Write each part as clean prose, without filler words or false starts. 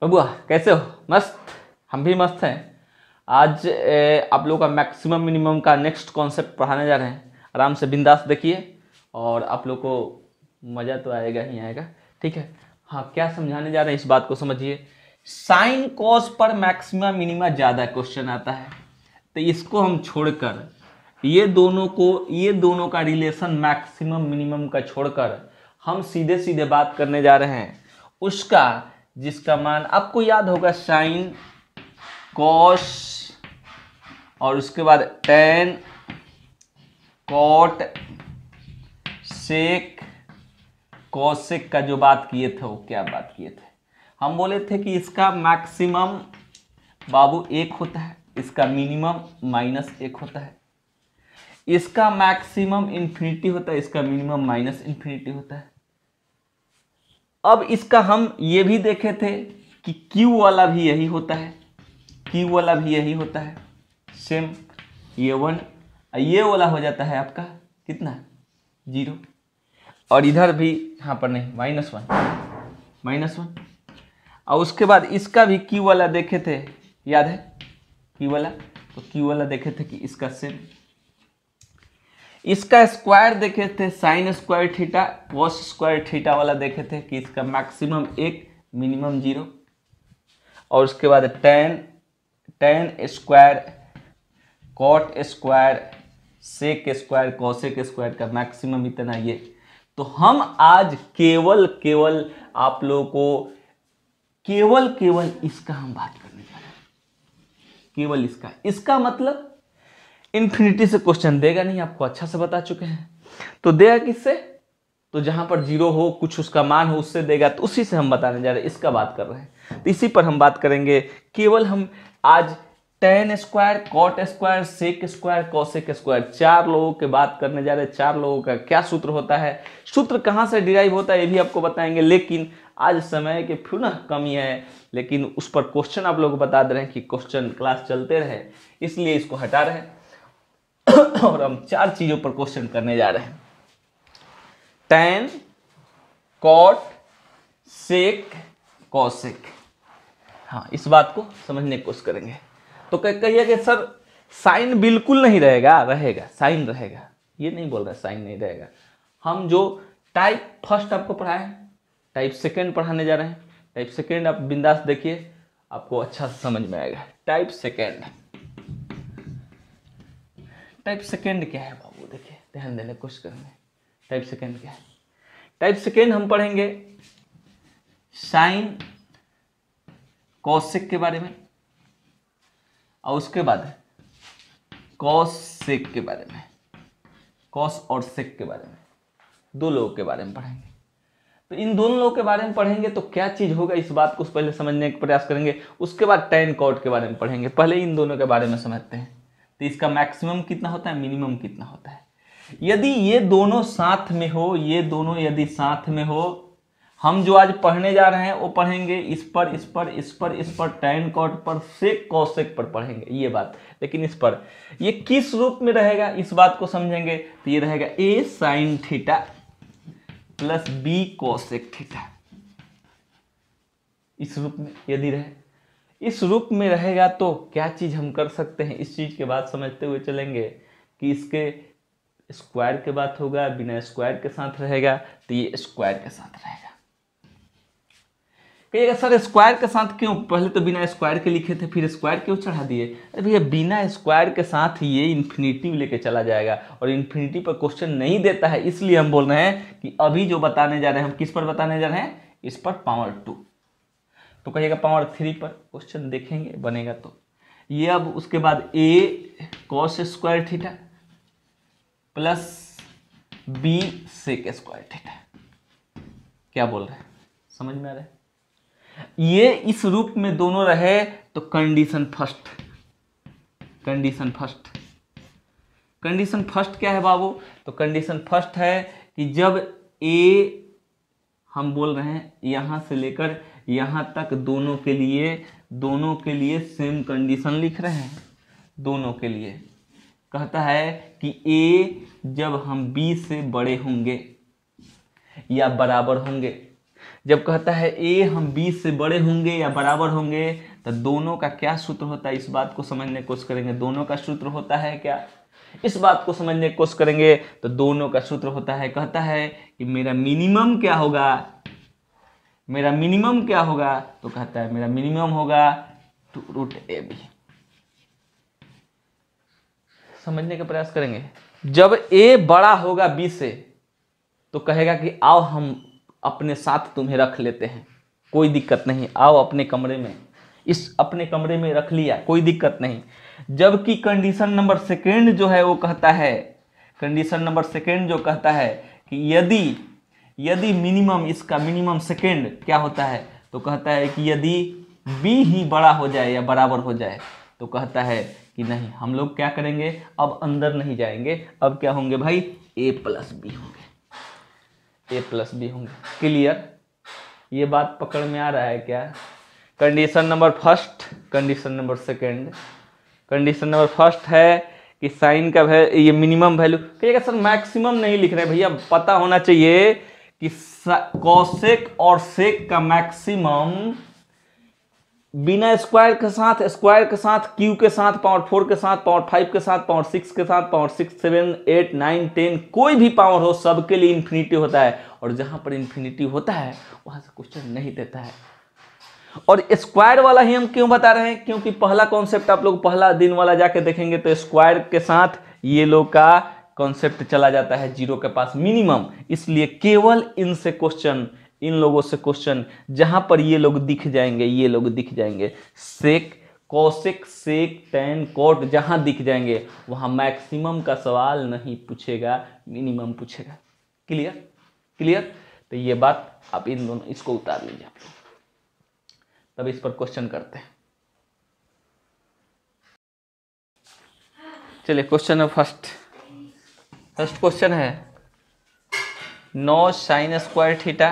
बबुआ कैसे हो? मस्त। हम भी मस्त हैं। आज आप लोगों का मैक्सिमम मिनिमम का नेक्स्ट कॉन्सेप्ट पढ़ाने जा रहे हैं। आराम से बिंदास देखिए और आप लोग को मज़ा तो आएगा ही आएगा। ठीक है। हाँ, क्या समझाने जा रहे हैं इस बात को समझिए। साइन कॉस पर मैक्सिमम मिनिमा ज़्यादा क्वेश्चन आता है, तो इसको हम छोड़कर ये दोनों का रिलेशन मैक्सिमम मिनिमम का छोड़कर हम सीधे सीधे बात करने जा रहे हैं उसका जिसका मान आपको याद होगा, साइन कॉस और उसके बाद टेन कॉट सेक कॉसेक का जो बात किए थे वो क्या बात किए थे? हम बोले थे कि इसका मैक्सिमम बाबू 1 होता है, इसका मिनिमम -1 होता है, इसका मैक्सिमम इन्फिनिटी होता है, इसका मिनिमम -इन्फिनिटी होता है। अब इसका हम ये भी देखे थे कि Q वाला भी यही होता है, Q वाला भी यही होता है सेम। ये 1 ये वाला हो जाता है आपका कितना 0, और इधर भी यहाँ पर नहीं -1 और उसके बाद इसका भी Q वाला देखे थे, याद है Q वाला? तो Q वाला देखे थे कि इसका सेम। इसका स्क्वायर देखे थे sign square theta cos square theta वाला देखे थे कि इसका मैक्सिमम 1 मिनिमम 0, और उसके बाद tan square cot square sec square cosec square का मैक्सिमम इतना ये। तो हम आज केवल आप लोगों को केवल इसका हम बात करने जा रहे हैं, केवल इसका मतलब इन्फिनिटी से क्वेश्चन देगा नहीं, आपको अच्छा से बता चुके हैं। तो देगा किससे? तो जहां पर 0 हो, कुछ उसका मान हो, उससे देगा। तो उसी से हम बताने जा रहे हैं, इसका बात कर रहे हैं। तो इसी पर हम बात करेंगे। केवल हम आज tan square cot square sec square cosec square 4 लोगों के बात करने जा रहे हैं। 4 लोगों का क्या सूत्र होता है, सूत्र कहाँ से डिराइव होता है, ये भी आपको बताएंगे। लेकिन आज समय के पुनः कमी है, लेकिन उस पर क्वेश्चन आप लोग को बता दे रहे हैं कि क्वेश्चन क्लास चलते रहे, इसलिए इसको हटा रहे हैं। और हम 4 चीजों पर क्वेश्चन करने जा रहे हैं। Tan cot sec cosec. हाँ, इस बात को समझने की कोशिश करेंगे। तो कहिए कि सर साइन बिल्कुल नहीं रहेगा साइन रहेगा। ये नहीं बोल रहा साइन नहीं रहेगा। हम जो टाइप फर्स्ट आपको पढ़ाए, टाइप सेकेंड पढ़ाने जा रहे हैं। टाइप सेकेंड आप बिंदास देखिए, आपको अच्छा समझ में आएगा। टाइप सेकेंड क्या है बाबू? देखिए, ध्यान देने की कोशिश करेंगे। टाइप सेकेंड क्या है? टाइप सेकेंड हम पढ़ेंगे साइन कॉसेक के बारे में, और उसके बाद कॉस सेक के बारे में, कॉस और सेक के बारे में, 2 लोगों के बारे में पढ़ेंगे। तो इन दोनों लोगों के बारे में पढ़ेंगे तो क्या चीज होगा, इस बात को पहले समझने का प्रयास करेंगे। उसके बाद टेन कॉट के बारे में पढ़ेंगे। पहले इन दोनों के बारे में समझते हैं। तो इसका मैक्सिमम कितना होता है, मिनिमम कितना होता है। यदि ये दोनों साथ में हो, ये दोनों यदि साथ में हो, हम जो आज पढ़ने जा रहे हैं वो पढ़ेंगे इस पर टेन कॉट पर सेक कॉसेक पर पढ़ेंगे, ये बात। लेकिन इस पर ये किस रूप में रहेगा, इस बात को समझेंगे। तो ये रहेगा a sine theta plus b cosec theta. इस रूप में यदि रहे, इस रूप में रहेगा तो क्या चीज हम कर सकते हैं, इस चीज के बाद समझते हुए चलेंगे कि इसके स्क्वायर के बात होगा, बिना स्क्वायर के साथ रहेगा, तो ये स्क्वायर के साथ रहेगा। कहिएगा सर स्क्वायर के साथ क्यों? पहले तो बिना स्क्वायर के लिखे थे, फिर स्क्वायर क्यों चढ़ा दिए? अरे भैया, बिना स्क्वायर के साथ ये इन्फिनिटी लेके चला जाएगा, और इन्फिनिटी पर क्वेश्चन नहीं देता है। इसलिए हम बोल रहे हैं कि अभी जो बताने जा रहे हैं, हम किस पर बताने जा रहे हैं? इस पर पावर 2। तो कहिएगा पावर 3 पर क्वेश्चन देखेंगे, बनेगा तो ये। अब उसके बाद a cos square theta plus b sec square theta. क्या बोल रहे हैं, समझ में आ रहा है? ये इस रूप में दोनों रहे तो कंडीशन फर्स्ट क्या है बाबू? तो कंडीशन फर्स्ट है कि जब a, हम बोल रहे हैं यहां से लेकर यहां तक दोनों के लिए सेम कंडीशन लिख रहे हैं। दोनों के लिए कहता है कि a जब हम b से बड़े होंगे या बराबर होंगे, जब कहता है ए हम बी से बड़े होंगे या बराबर होंगे, तो दोनों का क्या सूत्र होता है, इस बात को समझने की कोशिश करेंगे। दोनों का सूत्र होता है क्या, इस बात को समझने की कोशिश करेंगे। तो दोनों का सूत्र होता है, कहता है कि मेरा मिनिमम क्या होगा, मेरा मिनिमम क्या होगा, तो कहता है मेरा मिनिमम होगा 2√AB। समझने का प्रयास करेंगे। जब ए बड़ा होगा बी से, तो कहेगा कि आओ हम अपने साथ तुम्हें रख लेते हैं, कोई दिक्कत नहीं, आओ अपने कमरे में, इस अपने कमरे में रख लिया, कोई दिक्कत नहीं। जबकि कंडीशन नंबर सेकेंड जो है वो कहता है, कंडीशन नंबर सेकेंड जो कहता है कि यदि मिनिमम, इसका मिनिमम सेकेंड क्या होता है, तो कहता है कि यदि बी ही बड़ा हो जाए या बराबर हो जाए, तो कहता है कि नहीं, हम लोग क्या करेंगे, अब अंदर नहीं जाएंगे, अब क्या होंगे भाई, a प्लस बी होंगे, a प्लस बी होंगे। क्लियर, ये बात पकड़ में आ रहा है क्या। Condition number first, condition number second. Condition number first है कि साइन का ये मिनिमम वैल्यू, कहिएगा सर मैक्सिमम नहीं लिख रहे भैया, पता होना चाहिए कि कॉसेक और सेक का मैक्सिमम बिना स्क्वायर के साथ, क्यू के साथ, पावर 4 के साथ, पावर 5 के साथ, पावर 6 के साथ, पावर 6, 7, 8, 9, 10 कोई भी पावर हो, सबके लिए इन्फिनिटी होता है। और जहां पर इन्फिनिटी होता है वहां से क्वेश्चन नहीं देता है। और स्क्वायर वाला ही हम क्यों बता रहे हैं, क्योंकि पहला कॉन्सेप्ट आप लोग पहला दिन वाला जाके देखेंगे तो स्क्वायर के साथ ये लोग का कॉन्सेप्ट चला जाता है जीरो के पास मिनिमम, इसलिए केवल इनसे क्वेश्चन, इन लोगों से क्वेश्चन जहां पर ये लोग दिख जाएंगे, ये लोग दिख जाएंगे, सेक, कोसेक, सेक, टैन, कोट जहां दिख जाएंगे वहां मैक्सिमम का सवाल नहीं पूछेगा, मिनिमम पूछेगा। Clear, clear. तो ये बात आप इन दोनों, इसको उतार लीजिए आप लोग, तब इस पर क्वेश्चन करते हैं। चलिए क्वेश्चन है फर्स्ट क्वेश्चन है 9 sign square theta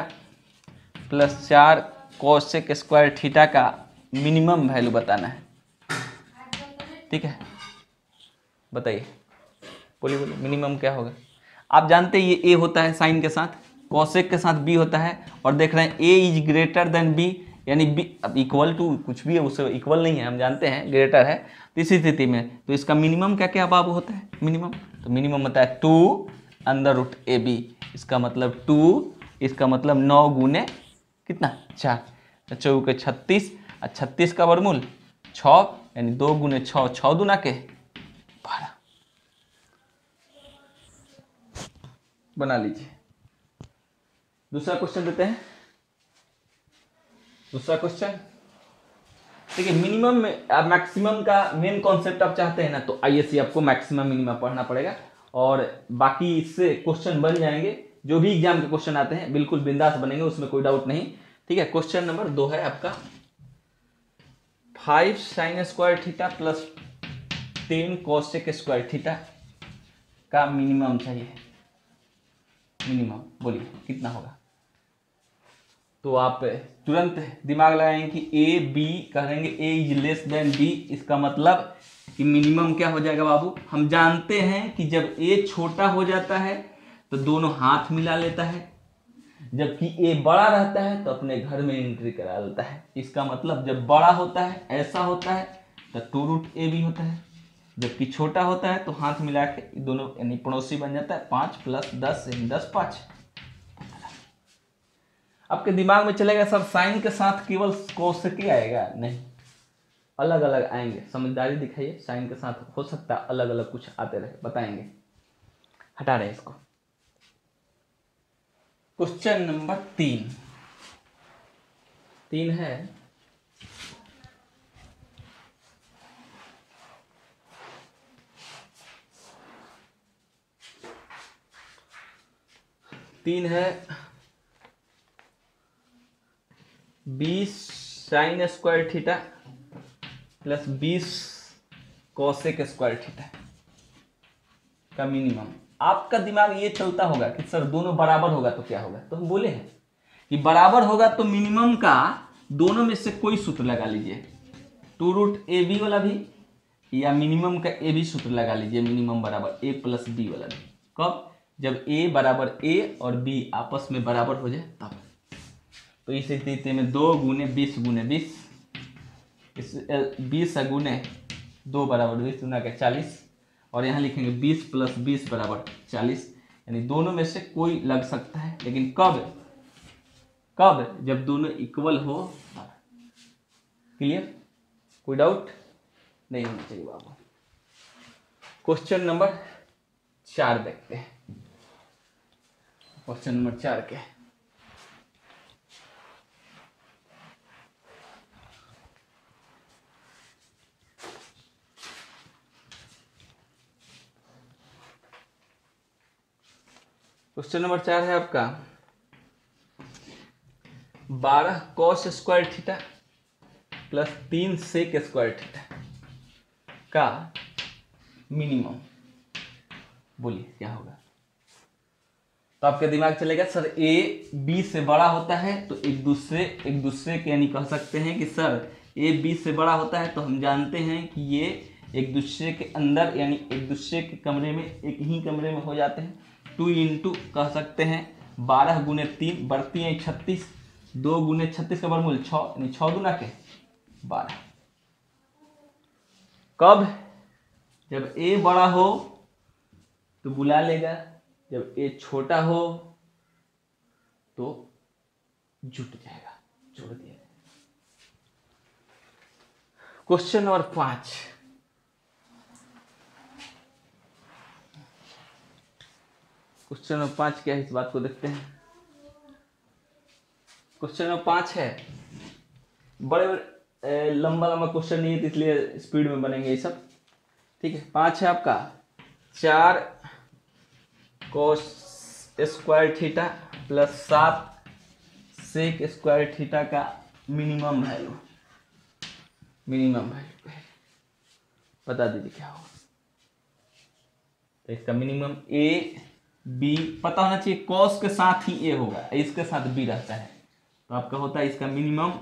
plus 4 cosec square theta का मिनिमम वैल्यू बताना है। ठीक है, बताइए, बोलिए मिनिमम क्या होगा। आप जानते हैं ये ए होता है साइन के साथ, कोसेक के साथ बी होता है, और देख रहे हैं ए इज ग्रेटर देन बी, यानी बी अब इक्वल टू कुछ भी है, उससे इक्वल नहीं है, हम जानते हैं ग्रेटर है। तो इसी स्थिति में तो इसका मिनिमम क्या क्या बाबू होता है, मिनिमम, तो मिनिमम होता है 2√AB। इसका मतलब 2, इसका मतलब 9 गुने कितना 4, तो 4 के 36, और 36 का वर्गमूल 6, यानी 2 गुने 6, 6 दूना के 12। बना लीजिए। दूसरा क्वेश्चन देते हैं, दूसरा क्वेश्चन देखिए, मिनिमम में आप मैक्सिमम का मेन कॉन्सेप्ट आप चाहते हैं ना, तो आईएससी आपको मैक्सिमम मिनिमम पढ़ना पड़ेगा, और बाकी इससे क्वेश्चन बन जाएंगे, जो भी एग्जाम के क्वेश्चन आते हैं बिल्कुल बिंदास बनेंगे, उसमें कोई डाउट नहीं। ठीक है, क्वेश्चन नंबर 2 है आपका 5 sign square theta plus 10 cosec square theta का मिनिमम चाहिए। मिनिमम बोलिए कितना होगा। तो आप तुरंत दिमाग लगाएंगे कि ए बी कहेंगे, ए इज लेस देन बी, इसका मतलब कि मिनिमम क्या हो जाएगा बाबू। हम जानते हैं कि जब ए छोटा हो जाता है तो दोनों हाथ मिला लेता है, जबकि ए बड़ा रहता है तो अपने घर में एंट्री करा लेता है। इसका मतलब जब बड़ा होता है ऐसा होता है तो 2√AB होता है, जबकि छोटा होता है तो हाथ मिला के दोनों यानी पड़ोसी बन जाता है। 5 + 10 यानी 10, 5। आपके दिमाग में चलेगा सर साइन के साथ केवल कोसेक ही आएगा, नहीं, अलग अलग आएंगे, समझदारी दिखाइए। साइन के साथ हो सकता है अलग अलग कुछ आते रहे, बताएंगे। हटा रहे इसको। क्वेश्चन नंबर 3 है है 20 sign square theta plus 20 cosec square theta का मिनिमम। आपका दिमाग ये चलता होगा कि सर दोनों बराबर होगा तो क्या होगा, तो हम बोले हैं कि बराबर होगा तो मिनिमम का दोनों में से कोई सूत्र लगा लीजिए, 2√AB वाला भी या मिनिमम का ए भी सूत्र लगा लीजिए, मिनिमम बराबर A + B वाला भी। कब, जब A बराबर A और B आपस में बराबर हो जाए तब। तो इस स्थिति में 2 गुने 20 गुने 20, इस 20 गुने 2 बराबर 20 गुना के 40, और यहाँ लिखेंगे 20 प्लस 20 बराबर 40, यानी दोनों में से कोई लग सकता है, लेकिन कब कब जब दोनों इक्वल हो। क्लियर, कोई डाउट नहीं होना चाहिए बाबू। क्वेश्चन नंबर 4 देखते हैं। क्वेश्चन नंबर 4 के क्वेश्चन नंबर 4 है आपका 12 cos square theta plus 3 sec square theta का मिनिमम। बोलिए क्या होगा। तो आपके दिमाग चलेगा सर ए बी से बड़ा होता है, तो एक दूसरे के यानी कह सकते हैं कि सर ए बी से बड़ा होता है, तो हम जानते हैं कि ये एक दूसरे के अंदर यानी एक दूसरे के कमरे में, एक ही कमरे में हो जाते हैं। 2 इंटू कह सकते हैं 12 गुने 3 बढ़ती है 36, 2 गुने 36 का वर्गमूल 6, यानी 6 गुना के 12। कब, जब ए बड़ा हो तो बुला लेगा, जब ए छोटा हो तो जुट जाएगा, जोड़ दिया। क्वेश्चन नंबर 5, क्वेश्चन नंबर 5 क्या है इस बात को देखते हैं। क्वेश्चन नंबर 5 है, बड़े लंबा क्वेश्चन नहीं है तो इसलिए स्पीड में बनेंगे ये सब, ठीक है। 5 है आपका 4 cos square theta plus 7 sec square theta का मिनिमम वैल्यू बता दीजिए क्या होगा। तो इसका मिनिमम ए बी पता होना चाहिए, cos के साथ ही ए होगा, इसके साथ बी रहता है, तो आपका होता है इसका मिनिमम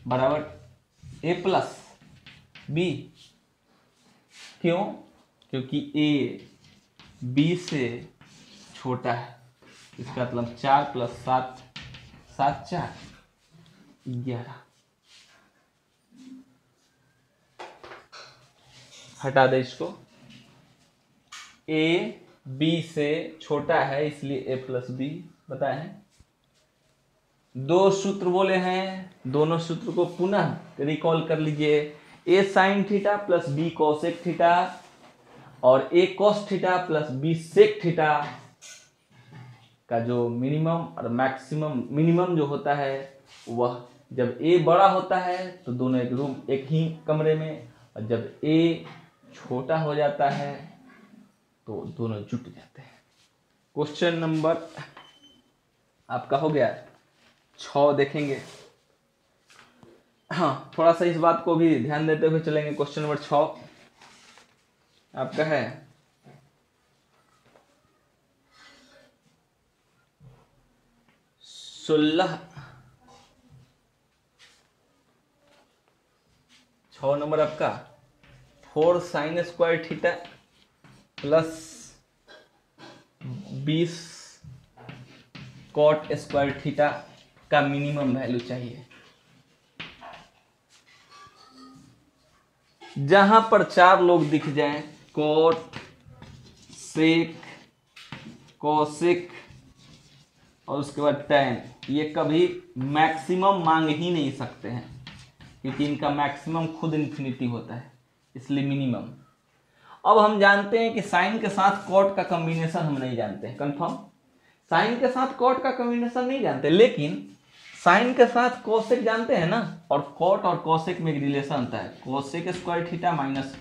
बराबर ए प्लस बी। क्यों, क्योंकि ए बी से छोटा है, इसका मतलब 4 प्लस 7 7 4 11। हटा दे इसको, ए बी से छोटा है इसलिए ए प्लस बी बताए हैं। 2 सूत्र बोले हैं, दोनों सूत्र को पुनः रिकॉल कर लीजिए। A sine theta plus B cosec theta और A cos theta plus B sec theta का जो मिनिमम और मैक्सिमम, मिनिमम जो होता है वह जब ए बड़ा होता है तो दोनों एक ही कमरे में, और जब ए छोटा हो जाता है तो दोनों जुट जाते हैं। क्वेश्चन नंबर आपका हो गया 6 देखेंगे। हाँ, थोड़ा सा इस बात को भी ध्यान देते हुए चलेंगे। क्वेश्चन नंबर 6 आपका है 6 नंबर आपका 4 sine square theta plus 20 cot square theta का मिनिमम वैल्यू चाहिए। जहां पर 4 लोग दिख जाएं, कॉट, सेक, कोसेक और उसके बाद टैन, ये कभी मैक्सिमम मांग ही नहीं सकते हैं, क्योंकि इनका मैक्सिमम खुद इन्फिनिटी होता है, इसलिए मिनिमम। अब हम जानते हैं कि साइन के साथ कॉट का कॉम्बिनेशन हम नहीं जानते हैं, कंफर्म। साइन के साथ कॉट का कॉम्बिनेशन नहीं जानते, लेकिन साइन के साथ कोसेक जानते हैं ना, और कॉट और कोसेक में एक रिलेशन होता है, cosec square theta minus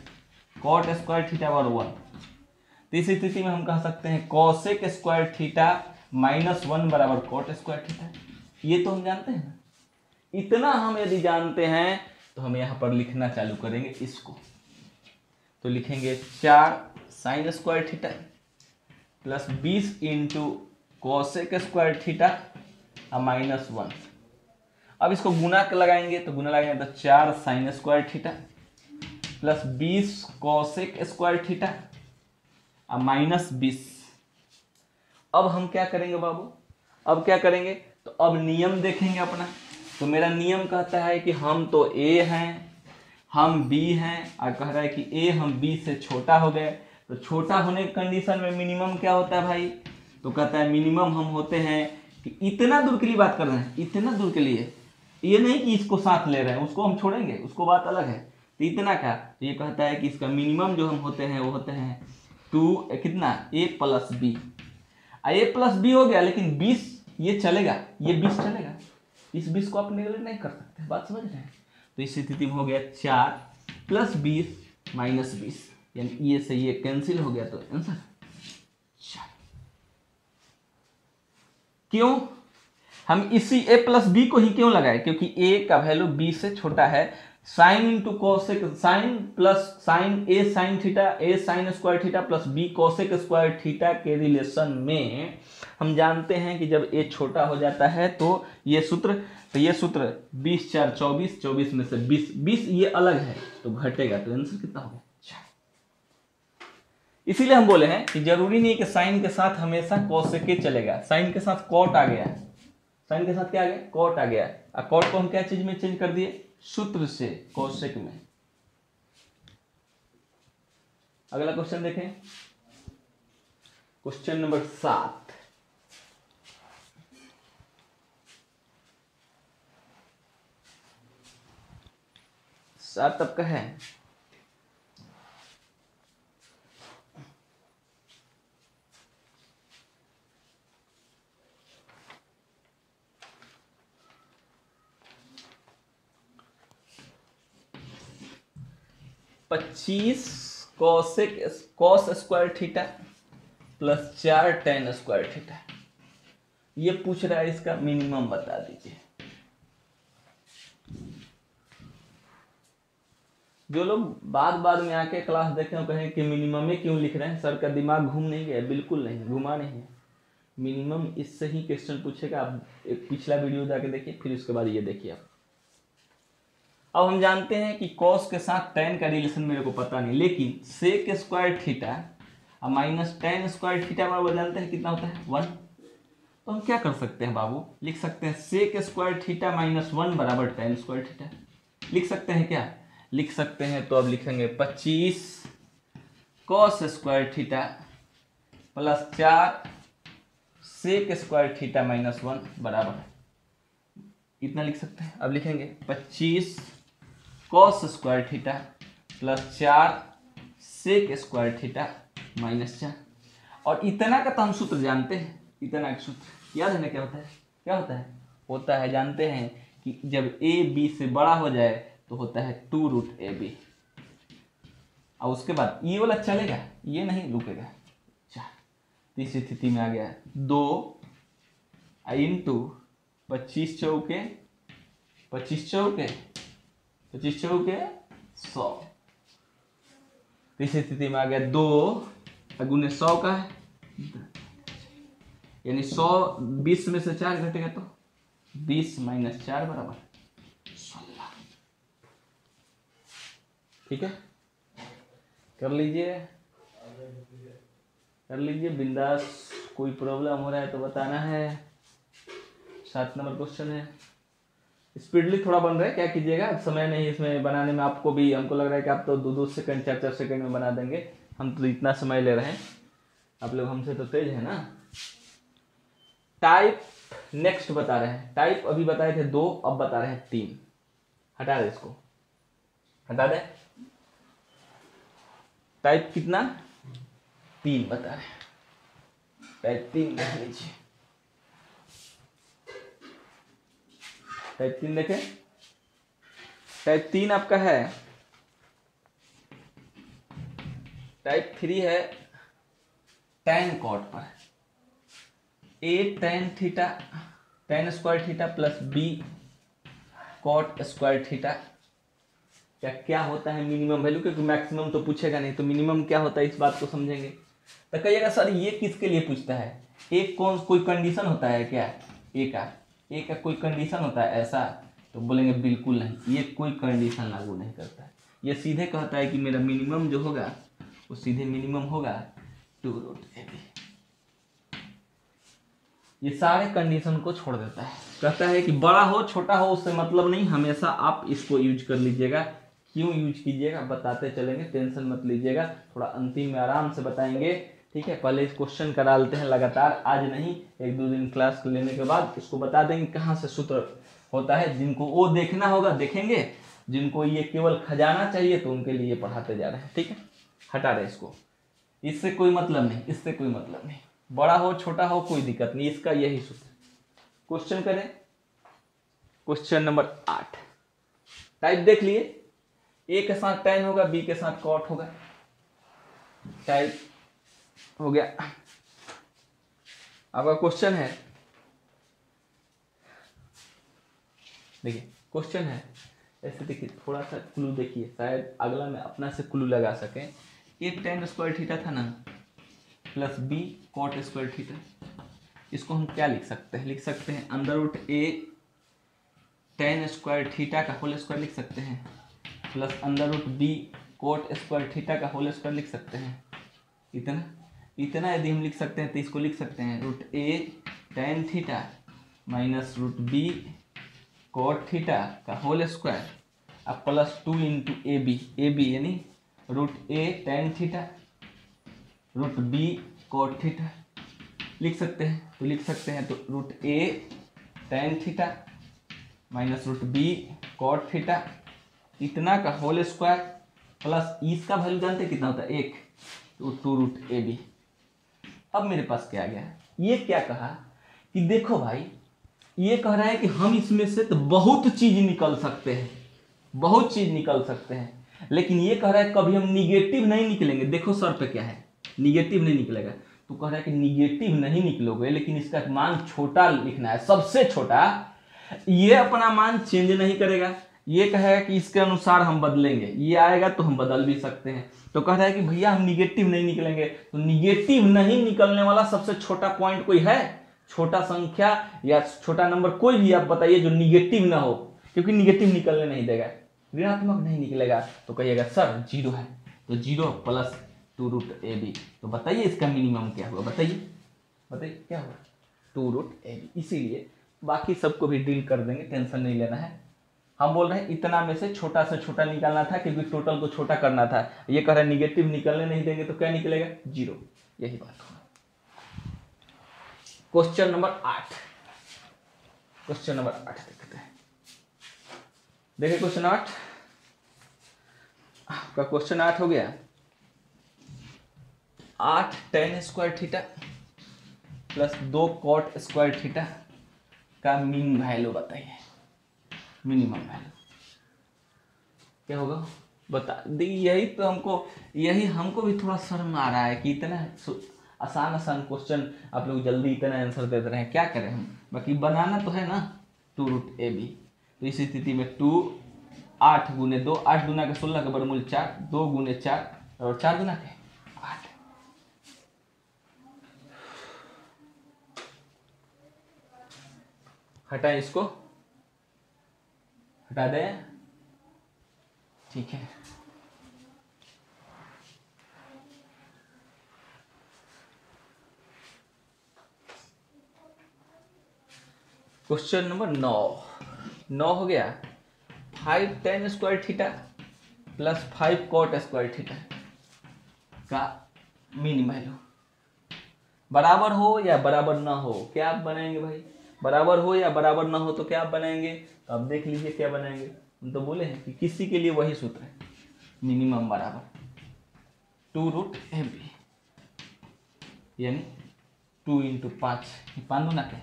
cot square theta बराबर 1। तो इस स्थिति में हम कह सकते हैं कोसेक स्क्वायर थीटा माइनस 1 बराबर कॉट स्क्वायर थीटा। ये तो हम जानते हैं ना। इतना हम यदि जानते हैं तो हम यहाँ पर लिखना चालू करेंगे इसको। तो लिखेंगे 4 sine square theta plus 20 into cosec square theta minus 1। अब इसको गुना के लगाएंगे, तो गुना लगाएंगे तो 4 sine square theta plus 20 cosec square theta minus 20। अब हम क्या करेंगे बाबू, अब क्या करेंगे, तो अब नियम देखेंगे अपना। तो मेरा नियम कहता है कि हम तो ए हैं, हम बी हैं, और कह रहा है कि ए हम बी से छोटा हो गए। तो छोटा होने की कंडीशन में मिनिमम क्या होता है भाई? तो कहता है मिनिमम हम होते हैं कि इतना दूर के लिए बात कर रहे हैं, इतना दूर के लिए, ये नहीं कि इसको साथ ले रहे हैं, उसको हम छोड़ेंगे, उसको बात अलग है। तो इतना क्या, तो ये कहता है कि इसका मिनिमम जो हम होते हैं वो होते हैं 2 कितना a plus B. a plus B हो गया, लेकिन 20 ये चलेगा, ये 20 चलेगा, इस 20 को आप नेगलेक्ट नहीं कर सकते, बात समझ रहे हैं। तो इस स्थिति में हो गया 4 प्लस 20 माइनस 20, यानी ये से ये कैंसिल हो गया। तो आंसर 4। क्यों हम इसी a प्लस बी को ही क्यों लगाए? क्योंकि a का वैल्यू b से छोटा है। Sine into cosec, sine plus sine a sine theta, a sine square theta plus b cosec square theta के रिलेशन में हम जानते हैं कि जब a छोटा हो जाता है तो ये सूत्र, 20 4 24, 24 में से 20 ये अलग है तो घटेगा। तो आंसर कितना होगा? 4। इसीलिए हम बोले हैं कि जरूरी नहीं कि साइन के साथ हमेशा कोसेक के चलेगा। साइन के साथ कॉट आ गया, साइन के साथ क्या आ गया? कॉट आ गया। और कॉट को हम क्या चीज में चेंज कर दिए? सूत्र से कोसेक में। अगला क्वेश्चन देखें, क्वेश्चन नंबर 7। तब का है 25 cos square theta plus 4 ten square theta. ये पूछ रहा है इसका मिनिमम बता दीजिए। जो लोग बाद में आके क्लास देखें और कहें कि मिनिमम में क्यों लिख रहे हैं, सर का दिमाग घूम नहीं गया? बिल्कुल नहीं घुमा नहीं है। मिनिमम इससे ही क्वेश्चन पूछेगा। आप एक पिछला वीडियो जाके देखिए, फिर उसके बाद ये देखिए आप। अब हम जानते हैं कि कॉस के साथ टेन का रिलेशन मेरे को पता नहीं, लेकिन सेक स्क्वायर थीटा और माइनस टेन स्क्वायर थीटा बराबर जानते हैं कितना होता है? 1। तो हम क्या कर सकते हैं बाबू? लिख सकते हैं सेक स्क्वायर थीटा माइनस 1 बराबर टेन स्क्वायर थीटा। लिख सकते हैं क्या? लिख सकते हैं। तो अब लिखेंगे 25 cos square theta plus 4 sec square theta minus 1 बराबर, इतना लिख सकते हैं। अब लिखेंगे 25 cos square theta plus 4 sec square theta minus 4। और इतना का तो हम सूत्र जानते हैं, इतना का सूत्र याद है ना? क्या होता है? क्या होता है? होता है, जानते हैं कि जब a b से बड़ा हो जाए तो होता है 2√ab। और उसके बाद ये वाला चलेगा, ये नहीं रुकेगा। 4। तीसरी स्थिति में आ गया 2 इंटू 25 चौके 100। तीसरी स्थिति में आ गया 2 गुने 100 का है, यानी 100 20 में से 4 घटेगा तो 20 माइनस 4 बराबर 16। ठीक है, कर लीजिए बिंदास। कोई प्रॉब्लम हो रहा है तो बताना है। 7 नंबर क्वेश्चन है। स्पीडली थोड़ा बन रहा है, क्या कीजिएगा, समय नहीं इसमें बनाने में। आपको भी, हमको लग रहा है कि आप तो 2-2 सेकंड 4-4 सेकंड में बना देंगे। हम तो इतना समय ले रहे हैं, आप लोग हमसे तो तेज है ना। टाइप नेक्स्ट बता रहे हैं। टाइप अभी बताए थे 2, अब बता रहे हैं 3। हटा दे, इसको हटा दे। टाइप कितना? 3 बता रहे हैं। टाइप 3 देख लीजिए। टाइप 3 देखें। टाइप 3 आपका है, टाइप 3 है tan कॉट पर। a tan theta tan square theta plus b cot square theta क्या होता है मिनिमम वैल्यू? क्योंकि मैक्सिमम तो पूछेगा नहीं, तो मिनिमम क्या होता है इस बात को समझेंगे। तो कहिएगा सर ये किसके लिए पूछता है? एक कोई कंडीशन होता है क्या? ए का कोई कंडीशन होता है ऐसा? तो बोलेंगे बिल्कुल नहीं, ये कोई कंडीशन लागू नहीं करता है। ये सीधे कहता है कि मेरा मिनिमम जो होगा वो सीधे मिनिमम होगा 2√ab। ये सारे कंडीशन को छोड़ देता है, कहता है कि बड़ा हो छोटा हो उससे मतलब नहीं, हमेशा आप इसको यूज कर लीजिएगा। क्यों यूज कीजिएगा बताते चलेंगे, टेंशन मत लीजिएगा, थोड़ा अंतिम में आराम से बताएंगे, ठीक है। पहले इस क्वेश्चन करा लेते हैं लगातार, आज नहीं, एक दो दिन क्लास लेने के बाद इसको बता देंगे कहाँ से सूत्र होता है। जिनको वो देखना होगा देखेंगे, जिनको ये केवल खजाना चाहिए तो उनके लिए पढ़ाते जा रहे हैं, ठीक है। हटा रहे इसको, इससे कोई मतलब नहीं, इससे कोई मतलब नहीं, बड़ा हो छोटा हो कोई दिक्कत नहीं, इसका यही सूत्र। क्वेश्चन करें, क्वेश्चन नंबर 8, टाइप देख लिए, ए के साथ tan होगा, बी के साथ cot होगा, टाइप हो गया। आपका क्वेश्चन है, देखिए क्वेश्चन है ऐसे, देखिए थोड़ा सा क्लू देखिए, शायद अगला में अपना से क्लू लगा सकें। ये tan स्क्वायर थीटा था ना, plus B cot square theta, इसको हम क्या लिख सकते हैं, लिख सकते हैं under root A tan square theta का होल स्क्वायर लिख सकते हैं, plus under root B cot square theta का होल स्क्वायर लिख सकते हैं। इतना यदि हम लिख सकते हैं तो इसको लिख सकते हैं root A tan theta minus root B cot theta का होल स्क्वायर, अब प्लस 2 इंटू ए बी यानी root A tan theta root B cot theta लिख सकते हैं, तो लिख सकते हैं तो root A tan theta minus root B cot theta इतना का होल स्क्वायर, प्लस इसका वैल्यू जानते कितना होता है 1, तो 2 रूट ए बी। अब मेरे पास क्या आ गया, ये क्या कहा कि देखो भाई, ये कह रहा है कि हम इसमें से तो बहुत चीज निकल सकते हैं, बहुत चीज निकल सकते हैं, लेकिन ये कह रहा है कभी हम निगेटिव नहीं निकलेंगे। देखो सर पे क्या है, निगेटिव नहीं निकलेगा, तो कह रहा है कि निगेटिव नहीं निकलोगे, लेकिन इसका मान छोटा लिखना है, सबसे छोटा। ये अपना मान चेंज नहीं करेगा, ये कहेगा कि इसके अनुसार हम बदलेंगे, ये आएगा तो हम बदल भी सकते हैं। तो कह रहा है कि भैया हम निगेटिव नहीं निकलेंगे, तो निगेटिव नहीं निकलने वाला सबसे छोटा पॉइंट कोई है, छोटा संख्या या छोटा नंबर कोई भी आप बताइए जो निगेटिव ना हो, क्योंकि निगेटिव निकलने नहीं देगा, ऋणात्मक नहीं निकलेगा। तो कहिएगा सर 0 है, तो 0 प्लस 2 रूट ए बी, तो बताइए इसका मिनिमम क्या होगा, बताइए क्या होगा, 2 रूट ए बी। इसीलिए बाकी सबको भी डील कर देंगे, टेंशन नहीं लेना है। हम बोल रहे हैं इतना में से छोटा निकालना था, क्योंकि टोटल को छोटा करना था। ये कह रहा है निगेटिव निकलने नहीं देंगे, तो क्या निकलेगा 0, यही बात होगा। क्वेश्चन नंबर 8, क्वेश्चन नंबर 8 देखते हैं। देखिए क्वेश्चन 8 का, क्वेश्चन 8 हो गया, 8 tan square theta plus 2 cot square theta का मीन वैल्यू बताइए, मिनिमम वैल्यू क्या होगा बता दी। यही हमको भी थोड़ा शर्म आ रहा है कि इतना आसान क्वेश्चन आप लोग जल्दी इतना आंसर देते रहे हैं, क्या करें हम, बाकी बनाना तो है ना 2 रूट ए बी। तो इस स्थिति में 2 8 गुने 2, 8 दूना के 16 का वर्गमूल 4, 2 गुने 4 और 4 दूना के 8। हटाएं इसको, हटा दें, ठीक है। क्वेश्चन नंबर 9 हो गया, 5 tan square theta plus 5 cot square theta का मीन वैल्यू बराबर हो या बराबर ना हो, क्या आप बनाएंगे भाई, बराबर हो या बराबर ना हो तो क्या आप बनाएंगे, तो आप देख लीजिए क्या बनाएंगे। हम तो बोले हैं कि किसी के लिए वही सूत्र है, मिनिमम बराबर 2 रूट ए बी, यानी 2 इंटू 5, 5 दूना क्या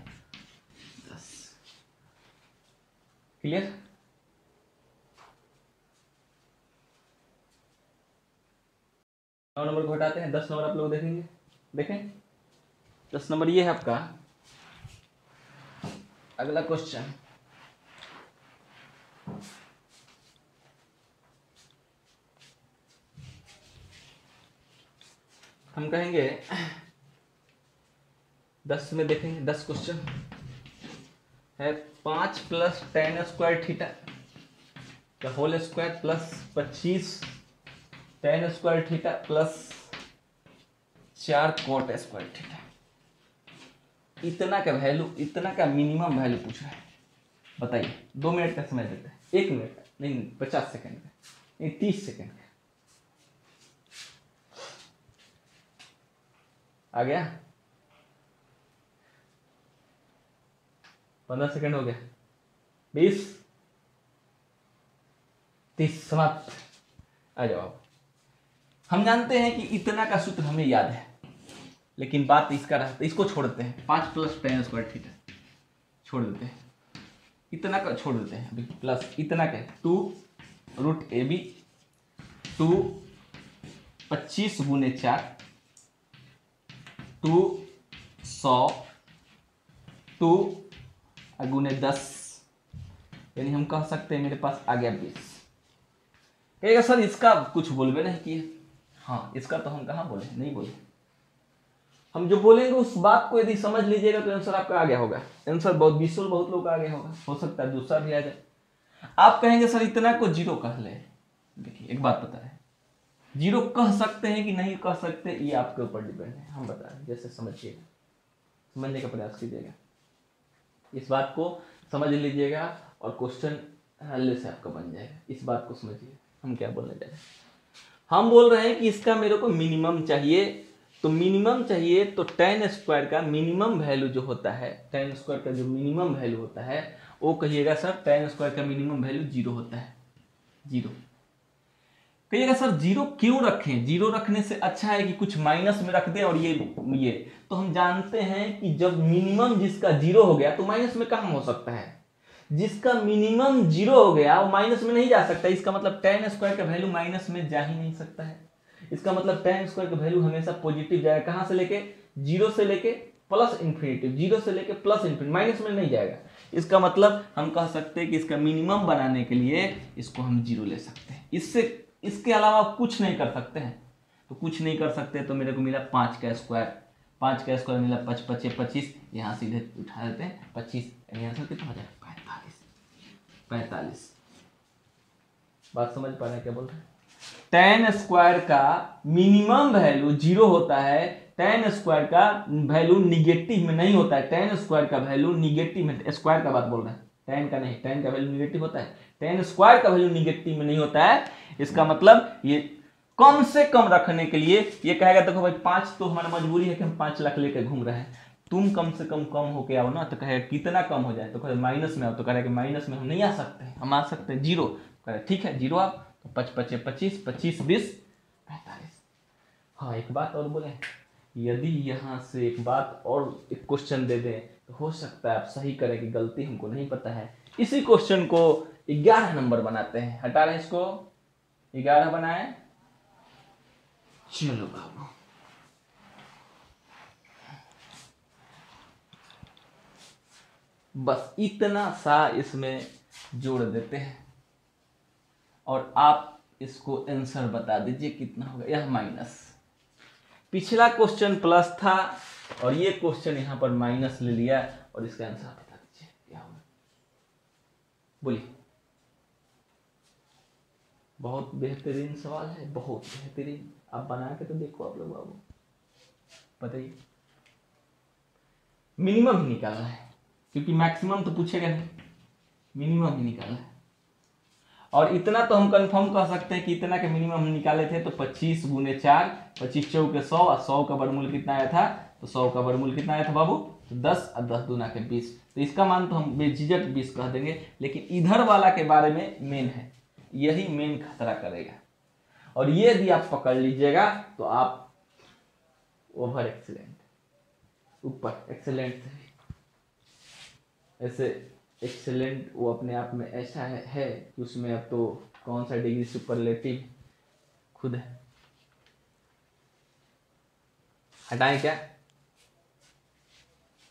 10, क्लियर। नौ नंबर को हटाते हैं, 10 नंबर आप लोग देखेंगे, देखें 10 नंबर ये है आपका अगला क्वेश्चन। हम कहेंगे 10 में देखेंगे, 10 क्वेश्चन है, 5 प्लस tan स्क्वायर थीटा का whole square plus 25 tan square theta plus 4 cot square theta. इतना का वैल्यू, इतना का मिनिमम वैल्यू पूछ रहा है, बताइए। 2 मिनट का समय देता है, 1 मिनट का नहीं, 50 सेकंड का नहीं, 30 सेकंड का। आ गया? 15 सेकंड हो गया, 20, 30, समाप्त। आ जाओ। हम जानते हैं कि इतना का सूत्र हमें याद है, लेकिन बात इसका रहता, इसको छोड़ देते हैं, 5 + tan स्क्वायर थीटा छोड़ देते हैं, इतना का छोड़ देते हैं अभी, प्लस इतना का 2√AB 2 25 × 4 2 100 2 × 10, यानी हम कह सकते हैं मेरे पास आ गया 20। कहेगा सर इसका कुछ बोलबे नहीं किए। हाँ, इसका तो हम कहाँ बोले, नहीं बोले। हम जो बोलेंगे उस बात को यदि समझ लीजिएगा तो आंसर आपका आ गया होगा। आंसर बहुत विजुअल, बहुत लोग का आ गया होगा, हो सकता है दूसरा भी आ जाए। आप कहेंगे सर इतना को 0 कह ले। देखिए एक बात पता है, 0 कह सकते हैं कि नहीं कह सकते, ये आपके ऊपर डिपेंड है। हम बता रहे जैसे समझिएगा, समझने का प्रयास कीजिएगा, इस बात को समझ लीजिएगा और क्वेश्चन हल से आपका बन जाएगा। इस बात को समझिए हम क्या बोलने जा रहे हैं। हम बोल रहे हैं कि इसका मेरे को मिनिमम चाहिए, तो मिनिमम चाहिए तो tan स्क्वायर का मिनिमम वैल्यू जो होता है, tan स्क्वायर का जो मिनिमम वैल्यू होता है वो कहिएगा सर tan स्क्वायर का मिनिमम वैल्यू 0 होता है। 0 कहिएगा सर 0 क्यों रखें, 0 रखने से अच्छा है कि कुछ माइनस में रख दें और ये तो हम जानते हैं कि जब मिनिमम जिसका 0 हो गया तो माइनस में कहाँ हो सकता है, जिसका मिनिमम 0 हो गया वो माइनस में नहीं जा सकता। इसका मतलब tan स्क्वायर का वैल्यू माइनस में जा ही नहीं सकता है। इसका मतलब tan स्क्वायर का वैल्यू हमेशा पॉजिटिव जाएगा, कहां से लेके, 0 से लेके प्लस इन्फिनिटी, 0 से लेके प्लस इन्फिनिटी, माइनस में नहीं जाएगा। इसका मतलब हम कह सकते हैं कि इसका मिनिमम बनाने के लिए इसको हम 0 ले सकते हैं, इसके अलावा कुछ नहीं कर सकते हैं। तो कुछ नहीं कर सकते तो मेरे को मिला 5 का स्क्वायर, 5 का स्क्वायर मिला 5 × 5 = 25, यहाँ सीधे उठा देते हैं 25, आंसर कितना हो जाएगा 45। बात समझ पा रहे हैं क्या बोल रहे हैं। tan स्क्वायर का मिनिमम वैल्यू 0 होता है, tan स्क्वायर का वैल्यू निगेटिव में नहीं होता है, tan स्क्वायर का वैल्यू निगेटिव में, स्क्वायर का बात बोल रहे हैं, tan का नहीं, tan का वैल्यू निगेटिव होता है, tan स्क्वायर का वैल्यू निगेटिव में नहीं होता है। इसका मतलब ये कम से कम रखने के लिए ये कहेगा देखो भाई 5 तो हमारा मजबूरी है कि हम 5 लाख लेकर घूम रहे हैं, तुम कम से कम होके आओ ना, तो कहेगा कितना कम हो जाए, तो कहे माइनस में आओ, तो कहेगा कि माइनस में हम नहीं आ सकते, हम आ सकते हैं 0, कहे ठीक है 0 आओ, तो 5 × 5 = 25, 25 × 20 = 45। हाँ एक बात और बोले, यदि यहाँ से एक बात और एक क्वेश्चन दे दें तो हो सकता है आप सही करें कि गलती हमको नहीं पता है। इसी क्वेश्चन को 11 नंबर बनाते हैं, हटा रहे इसको, 11 बनाए, चलो बाबू बस इतना सा इसमें जोड़ देते हैं और आप इसको आंसर बता दीजिए कितना होगा। यह माइनस, पिछला क्वेश्चन प्लस था और ये क्वेश्चन यहां पर माइनस ले लिया और इसका आंसर बता दीजिए क्या होगा, बोलिए। बहुत बेहतरीन सवाल है, बहुत बेहतरीन, आप बना के तो देखो आप लोग बाबू, बताइए। मिनिमम ही निकालना है क्योंकि मैक्सिमम तो पूछेगा नहीं, मिनिमम ही निकालना है। और इतना तो हम कंफर्म कह सकते हैं कि इतना के मिनिमम हम निकाले थे, तो 25 × 4, 25 × 4 = 100 और 100 का वर्गमूल कितना आया था, तो 100 का वर्गमूल कितना आया था बाबू, तो 10 और 10 दूना के 20, तो इसका मान तो हम बेझिझक 20 कह देंगे। लेकिन इधर वाला के बारे में मेन है, यही मेन खतरा करेगा, और ये यदि आप पकड़ लीजिएगा तो आप ओवर एक्सीलेंट, ऊपर एक्सीलेंट से ऐसे एक्सेलेंट वो अपने आप में ऐसा है कि उसमें अब तो कौन सा डिग्री सुपरलेटिव खुद है। हटाएं क्या,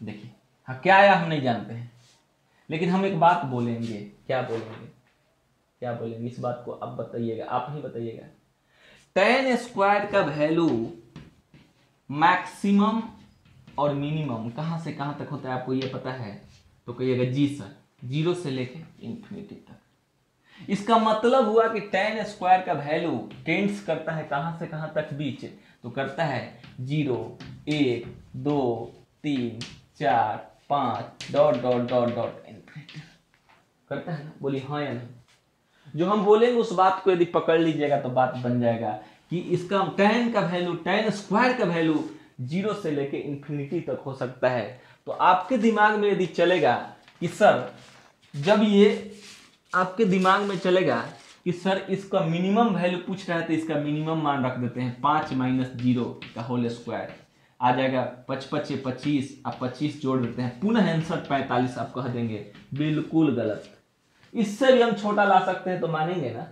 देखिए हाँ क्या आया हम नहीं जानते हैं, लेकिन हम एक बात बोलेंगे, क्या बोलेंगे इस बात को आप बताइएगा, आप ही बताइएगा। tan स्क्वायर का वैल्यू मैक्सिमम और मिनिमम कहां से कहां तक होता है आपको ये पता है, तो कहिएगा जी सर, 0 से लेके इन्फिनिटी तक। इसका मतलब हुआ कि tan स्क्वायर का वैल्यू टेंड्स करता है कहां से कहां तक बीच, तो करता है 0, 1, 2, 3, 4 5 dot dot dot dot infinity करता है ना, बोलिए हाँ या नहीं। जो हम बोलेंगे उस बात को यदि पकड़ लीजिएगा तो बात बन जाएगा कि इसका tan का वैल्यू, tan स्क्वायर का वैल्यू 0 से लेके इन्फिनिटी तक हो सकता है। तो आपके दिमाग में यदि चलेगा कि सर, जब ये आपके दिमाग में चलेगा कि सर इसका मिनिमम वैल्यू पूछ रहा है तो इसका मिनिमम मान रख देते हैं 5 - 0 का होल स्क्वायर आ जाएगा 5 × 5 = 25, आप 25 जोड़ देते हैं, पुनः आंसर 45 आप कह देंगे। बिल्कुल गलत। इससे भी हम छोटा ला सकते हैं तो मानेंगे ना,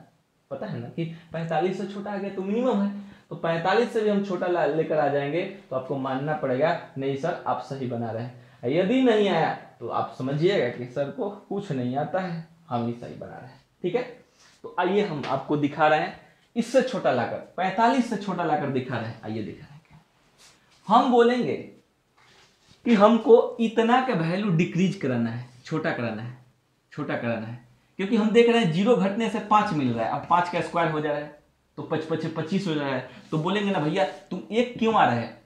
पता है ना कि 45 से छोटा आ गया तो मिनिमम है, तो 45 से भी हम छोटा लेकर आ जाएंगे तो आपको मानना पड़ेगा नहीं सर आप सही बना रहे हैं। यदि नहीं आया तो आप समझिएगा कि सर को कुछ नहीं आता है, हम ही सही बना रहे हैं। ठीक है, तो आइए हम आपको दिखा रहे हैं इससे छोटा लाकर, 45 से छोटा लाकर दिखा रहे हैं। आइए दिखा रहे हैं क्या हम बोलेंगे कि हमको इतना का वैल्यू डिक्रीज कराना है, छोटा कराना है, छोटा कराना है, क्योंकि हम देख रहे हैं 0 घटने से 5 मिल रहा है, अब 5 का स्क्वायर हो जा रहा है तो 5 × 5 = 25 हो जा रहा है। तो बोलेंगे ना भैया तुम 1 क्यों आ रहा है,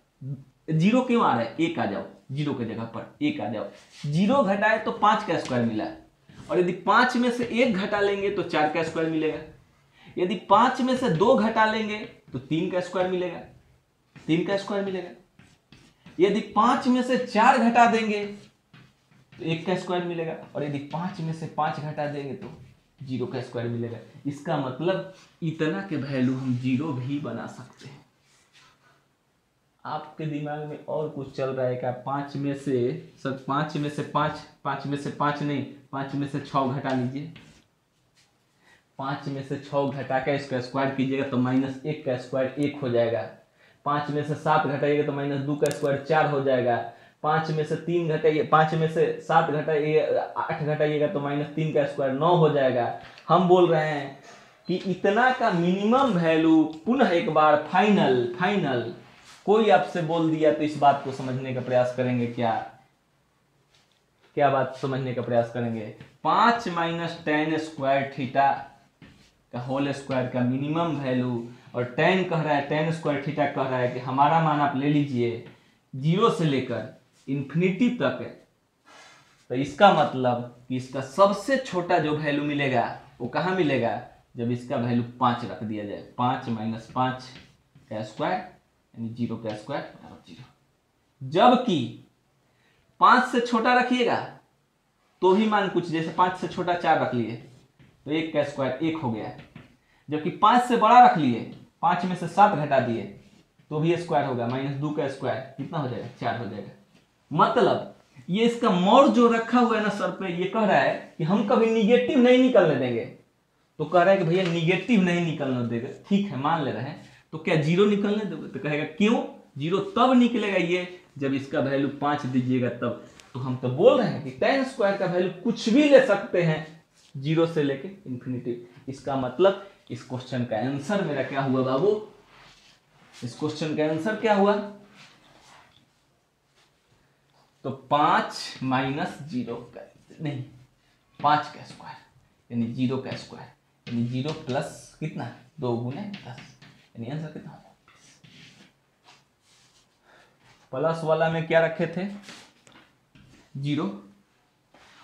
0 क्यों आ रहा है, 1 आ जाओ, 0 की जगह पर 1 आ जाओ। 0 घटाए तो 5 का स्क्वायर मिला, और यदि 5 में से 1 घटा लेंगे तो 4 का स्क्वायर मिलेगा। यदि 5 में से 2 घटा लेंगे तो 3 का स्क्वायर मिलेगा, 3 का स्क्वायर मिलेगा। यदि 5 में से 4 घटा देंगे तो 1 का स्क्वायर मिलेगा, और यदि 5 में से 5 घटा देंगे तो 0 का स्क्वायर मिलेगा। इसका मतलब इतना के वैल्यू हम 0 भी बना सकते हैं। आपके दिमाग में और कुछ चल रहा है क्या? 5 में से सर 5 में से 5 नहीं, 5 में से 6 घटा लीजिए, 5 में से 6 घटा के इसका स्क्वायर कीजिएगा तो -1 का स्क्वायर 1 हो जाएगा। 5 में से 7 घटाइएगा तो -2 का स्क्वायर 4 हो जाएगा। 5 में से 3 घटाइए, 5 में से 7 घटाइए, 8 घटाइएगा तो -3 का स्क्वायर 9 हो जाएगा। हम बोल रहे हैं कि इतना का मिनिमम वैल्यू, पुनः एक बार फाइनल कोई आपसे बोल दिया तो इस बात को समझने का प्रयास करेंगे। क्या बात समझने का प्रयास करेंगे? 5 - tan स्क्वायर थीटा का होल स्क्वायर का मिनिमम वैल्यू, और tan कह रहा है, tan स्क्वायर थीटा कह रहा है कि हमारा मान आप ले लीजिए 0 से लेकर इन्फिनिटी तक है। तो इसका मतलब कि इसका सबसे छोटा जो वैल्यू मिलेगा वो कहाँ मिलेगा? जब इसका वैल्यू 5 रख दिया जाए, 5 - 5 का स्क्वायर यानी 0 का स्क्वायर और 0। जबकि 5 से छोटा रखिएगा तो भी मान कुछ, जैसे 5 से छोटा 4 रख लिए तो 1 का स्क्वायर 1 हो गया। जबकि 5 से बड़ा रख लिए, 5 में से 7 घटा दिए तो भी स्क्वायर होगा, -2 का स्क्वायर कितना हो जाएगा? 4 हो जाएगा। मतलब ये इसका मोड़ जो रखा हुआ है ना सर पे, ये कह रहा है कि हम कभी निगेटिव नहीं निकलने देंगे। तो कह रहा है कि भैया निगेटिव नहीं निकलने देगा, ठीक है मान ले रहे हैं, तो क्या 0 निकलने दोगे? तो कहेगा क्यों? 0 तब निकलेगा ये जब इसका वैल्यू 5 दीजिएगा तब। तो हम तो बोल रहे हैं कि tan स्क्वायर का वैल्यू कुछ भी ले सकते हैं 0 से लेके इन्फिनिटी। इसका मतलब इस क्वेश्चन का आंसर मेरा क्या हुआ बाबू? इस क्वेश्चन का आंसर क्या हुआ? तो 5 - 0 का नहीं, 5 का स्क्वायर यानी 0 का स्क्वायर यानी 0 प्लस कितना? 2 × 10 यानी आंसर कितना होगा? प्लस वाला में क्या रखे थे? 0,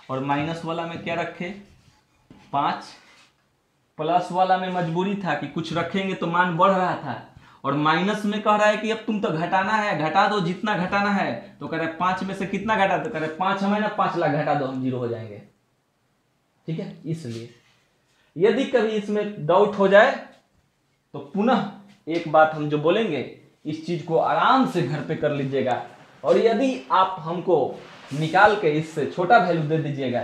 और माइनस वाला में क्या रखे? 5। प्लस वाला में मजबूरी था कि कुछ रखेंगे तो मान बढ़ रहा था, और माइनस में कह रहा है कि अब तुम तो घटाना है, घटा दो जितना घटाना है। तो कह रहे 5 में से कितना घटा दो? कह रहे 5 हमें ना 5 लाख घटा दो, हम 0 हो जाएंगे। ठीक है, इसलिए यदि कभी इसमें डाउट हो जाए तो पुनः एक बात हम जो बोलेंगे इस चीज को आराम से घर पे कर लीजिएगा, और यदि आप हमको निकाल के इससे छोटा वैल्यू दे दीजिएगा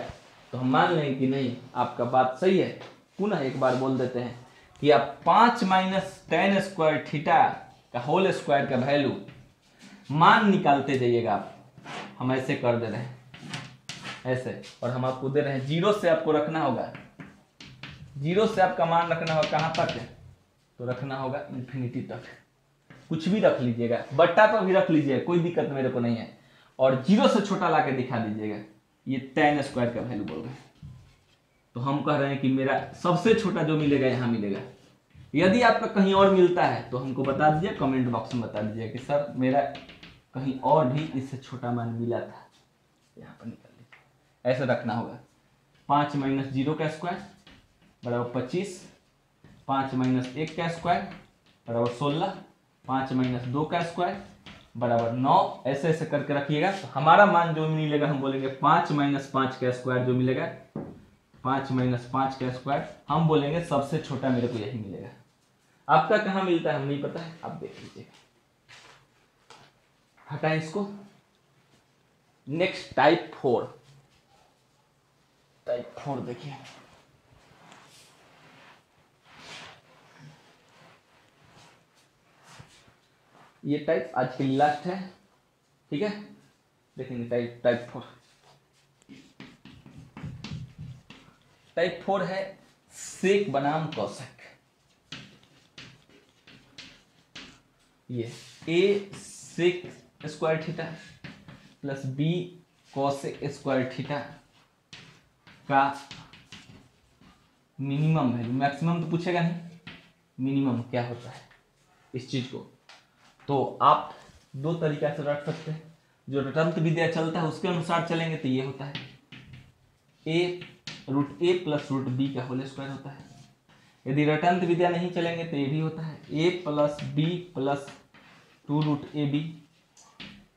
तो हम मान लेंगे कि नहीं आपका बात सही है। पुनः एक बार बोल देते हैं कि आप 5 - tan स्क्वायर थीटा का होल स्क्वायर का वैल्यू मान निकालते जाइएगा। आप हम ऐसे कर दे रहे हैं ऐसे, और हम आपको दे रहे हैं 0 से आपको रखना होगा, 0 से आपका मान रखना होगा कहाँ तक है? तो रखना होगा इन्फिनिटी तक। कुछ भी रख लीजिएगा, बट्टा पर भी रख लीजिएगा, कोई दिक्कत मेरे को नहीं है, और 0 से छोटा ला के दिखा दीजिएगा। ये tan स्क्वायर का वैल्यू बोल रहे हैं, तो हम कह रहे हैं कि मेरा सबसे छोटा जो मिलेगा यहाँ मिलेगा। यदि आपका कहीं और मिलता है तो हमको बता दीजिए, कमेंट बॉक्स में बता दीजिए कि सर मेरा कहीं और भी इससे छोटा मान मिला था। यहाँ पर निकाल लीजिए, ऐसे रखना होगा। 5 माइनस 0 का स्क्वायर बराबर 25, 5 माइनस 1 का स्क्वायर बराबर 16, 5 माइनस 2 का स्क्वायर बराबर 9। ऐसे ऐसे करके रखिएगा, तो हमारा मान जो मिलेगा हम बोलेंगे 5 माइनस 5 का स्क्वायर जो मिलेगा, 5 माइनस 5 का स्क्वायर हम बोलेंगे सबसे छोटा मेरे को यही मिलेगा। आपका कहाँ मिलता है हम नहीं पता है, आप देख लीजिएगा। हटाएं इसको। नेक्स्ट टाइप 4, टाइप 4 देखिए, ये टाइप आज के लिए लास्ट है, ठीक है। देखेंगे टाइप 4। टाइप 4 है सेक बनाम कौशक। ये A sec square theta plus B cosec square theta का मिनिमम वैल्यू, मैक्सिमम तो पूछेगा नहीं, मिनिमम क्या होता है इस चीज को। तो आप दो तरीका से रख सकते हैं, जो रटंत विद्या चलता है उसके अनुसार चलेंगे तो ये होता है ए रूट ए प्लस रूट बी का होल स्क्वायर होता है। यदि रटंत विद्या नहीं चलेंगे तो ये भी होता है A plus B plus 2 root A B.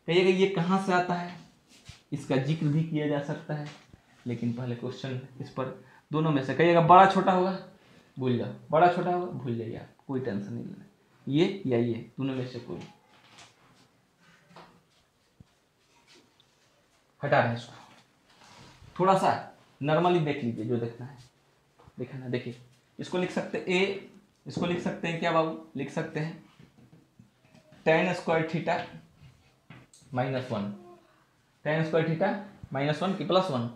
कहिएगा ये कहाँ से आता है, इसका जिक्र भी किया जा सकता है, लेकिन पहले क्वेश्चन इस पर दोनों में से कहिएगा बड़ा छोटा होगा भूल जाओ, बड़ा छोटा होगा भूल जाइए आप, कोई टेंशन नहीं लेना, ये या ये दोनों में से कोई। हटा रहे इसको, थोड़ा सा नॉर्मली देख लीजिए जो देखना है देखना। देखिए इसको लिख सकते ए, इसको लिख सकते हैं क्या बाबू, लिख सकते हैं tan square theta minus 1, tan square theta minus 1 की प्लस 1,